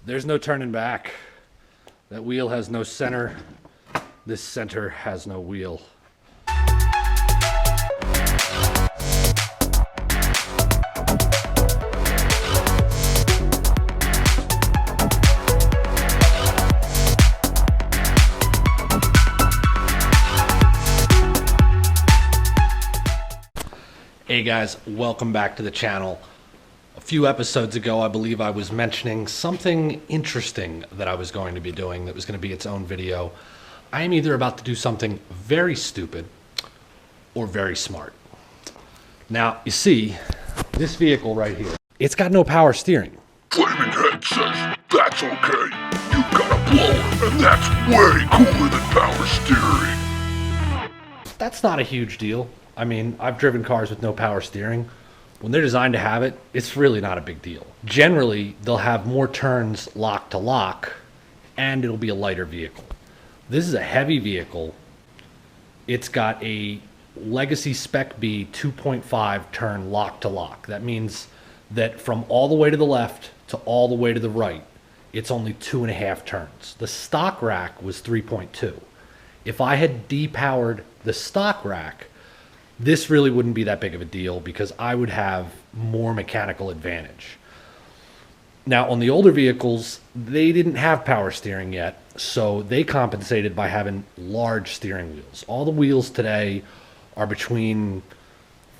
There's no turning back. That wheel has no center. This center has no wheel. Hey guys, welcome back to the channel. A few episodes ago, I believe I was mentioning something interesting that I was going to be doing that was going to be its own video. I am either about to do something very stupid or very smart. Now, you see, this vehicle right here, it's got no power steering. Flaming Head says that's okay. You got a blower, and that's way cooler than power steering. That's not a huge deal. I mean, I've driven cars with no power steering. When they're designed to have it, it's really not a big deal. Generally, they'll have more turns lock to lock, and it'll be a lighter vehicle. This is a heavy vehicle. It's got a Legacy Spec B 2.5 turn lock to lock. That means that from all the way to the left to all the way to the right, it's only 2.5 turns. The stock rack was 3.2. If I had depowered the stock rack, this really wouldn't be that big of a deal because I would have more mechanical advantage. Now, on the older vehicles, they didn't have power steering yet, so they compensated by having large steering wheels. All the wheels today are between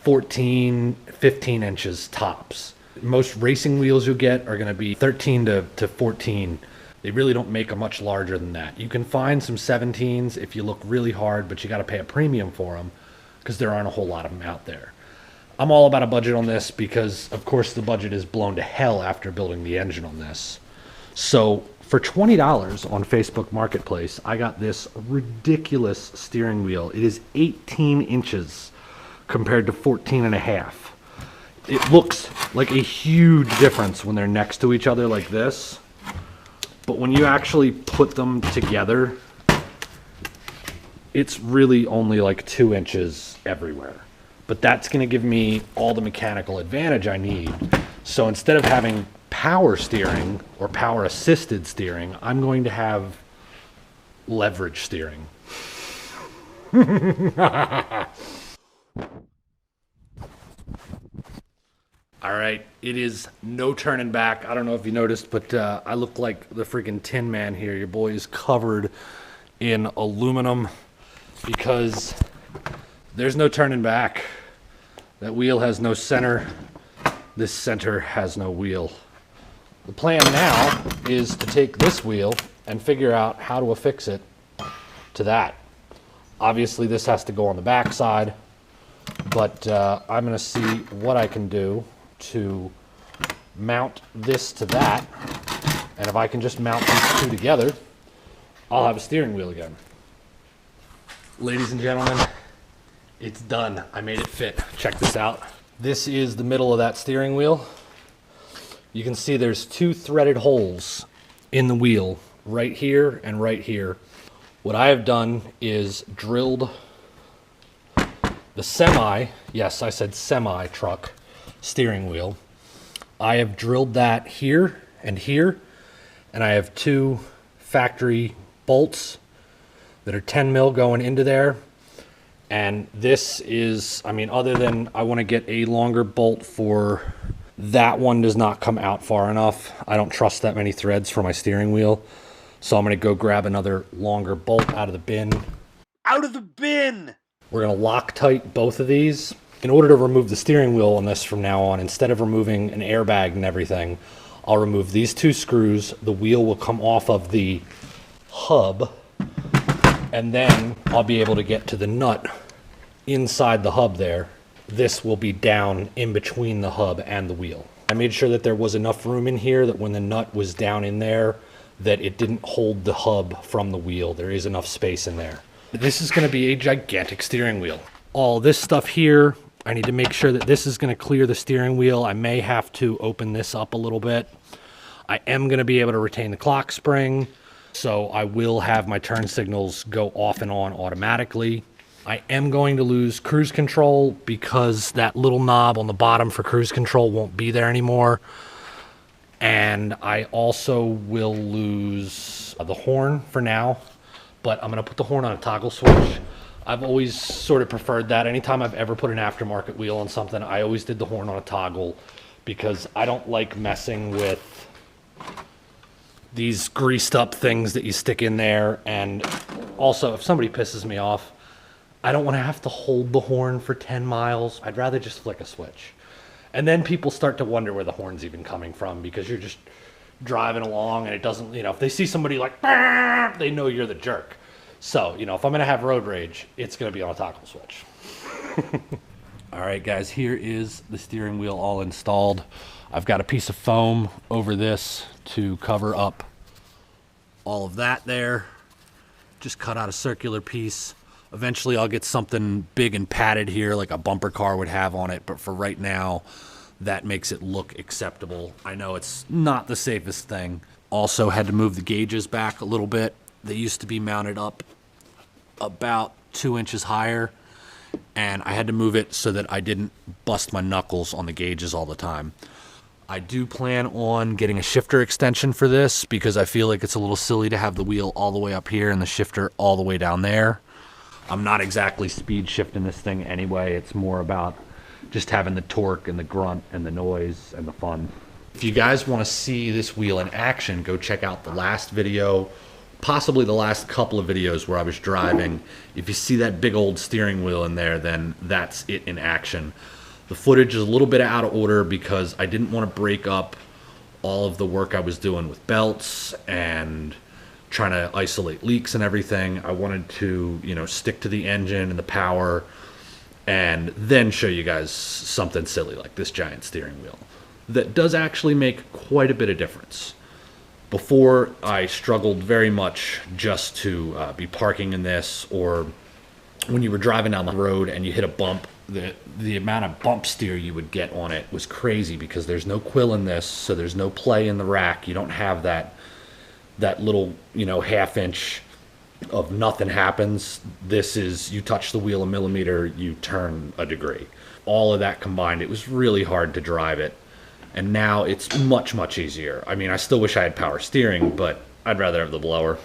14, 15 inches tops. Most racing wheels you'll get are going to be 13 to 14. They really don't make them much larger than that. You can find some 17s if you look really hard, but you got to pay a premium for them, because there aren't a whole lot of them out there. I'm all about a budget on this because, of course, the budget is blown to hell after building the engine on this. So for $20 on Facebook Marketplace, I got this ridiculous steering wheel. It is 18 inches compared to 14 and a half. It looks like a huge difference when they're next to each other like this. But when you actually put them together, it's really only like 2 inches everywhere. But that's going to give me all the mechanical advantage I need. So instead of having power steering or power assisted steering, I'm going to have leverage steering. All right, it is no turning back. I don't know if you noticed, but I look like the freaking Tin Man here. Your boy is covered in aluminum, because there's no turning back. That wheel has no center. This center has no wheel. The plan now is to take this wheel and figure out how to affix it to that. Obviously, this has to go on the back side, but I'm going to see what I can do to mount this to that. And if I can just mount these two together, I'll have a steering wheel again. Ladies and gentlemen, it's done. I made it fit. Check this out. This is the middle of that steering wheel. You can see there's two threaded holes in the wheel, right here and right here. What I have done is drilled the semi, yes, I said semi truck steering wheel. I have drilled that here and here, and I have two factory bolts that are 10 mil going into there. And this is, I mean, other than I want to get a longer bolt for that one, does not come out far enough. I don't trust that many threads for my steering wheel. So I'm going to go grab another longer bolt out of the bin. Out of the bin! We're going to Loctite both of these. In order to remove the steering wheel on this from now on, instead of removing an airbag and everything, I'll remove these two screws. The wheel will come off of the hub, and then I'll be able to get to the nut inside the hub there. This will be down in between the hub and the wheel. I made sure that there was enough room in here that when the nut was down in there, that it didn't hold the hub from the wheel. There is enough space in there. This is going to be a gigantic steering wheel. All this stuff here, I need to make sure that this is going to clear the steering wheel. I may have to open this up a little bit. I am going to be able to retain the clock spring, so I will have my turn signals go off and on automatically. I am going to lose cruise control because that little knob on the bottom for cruise control won't be there anymore. And I also will lose the horn for now, but I'm going to put the horn on a toggle switch. I've always sort of preferred that. Anytime I've ever put an aftermarket wheel on something, I always did the horn on a toggle because I don't like messing with these greased up things that you stick in there. And also, if somebody pisses me off, I don't want to have to hold the horn for 10 miles. I'd rather just flick a switch. And then people start to wonder where the horn's even coming from because you're just driving along and it doesn't, if they see somebody like, "Bah!" they know you're the jerk. So, if I'm going to have road rage, it's going to be on a toggle switch. All right, guys, here is the steering wheel all installed. I've got a piece of foam over this to cover up all of that there. Just cut out a circular piece. Eventually, I'll get something big and padded here like a bumper car would have on it. But for right now, that makes it look acceptable. I know it's not the safest thing. Also had to move the gauges back a little bit. They used to be mounted up about 2 inches higher, and I had to move it so that I didn't bust my knuckles on the gauges all the time. I do plan on getting a shifter extension for this because I feel like it's a little silly to have the wheel all the way up here and the shifter all the way down there. I'm not exactly speed shifting this thing anyway. It's more about just having the torque and the grunt and the noise and the fun. If you guys want to see this wheel in action, go check out the last video, possibly the last couple of videos where I was driving. If you see that big old steering wheel in there, then that's it in action. The footage is a little bit out of order because I didn't want to break up all of the work I was doing with belts and trying to isolate leaks and everything. I wanted to, stick to the engine and the power and then show you guys something silly like this giant steering wheel that does actually make quite a bit of difference. Before, I struggled very much just to be parking in this, or when you were driving down the road and you hit a bump, the amount of bump steer you would get on it was crazy because there's no quill in this, so there's no play in the rack. You don't have that little, half inch of nothing happens. This is, you touch the wheel a millimeter, you turn a degree. All of that combined, it was really hard to drive it. And now it's much, much easier. I mean, I still wish I had power steering, but I'd rather have the blower.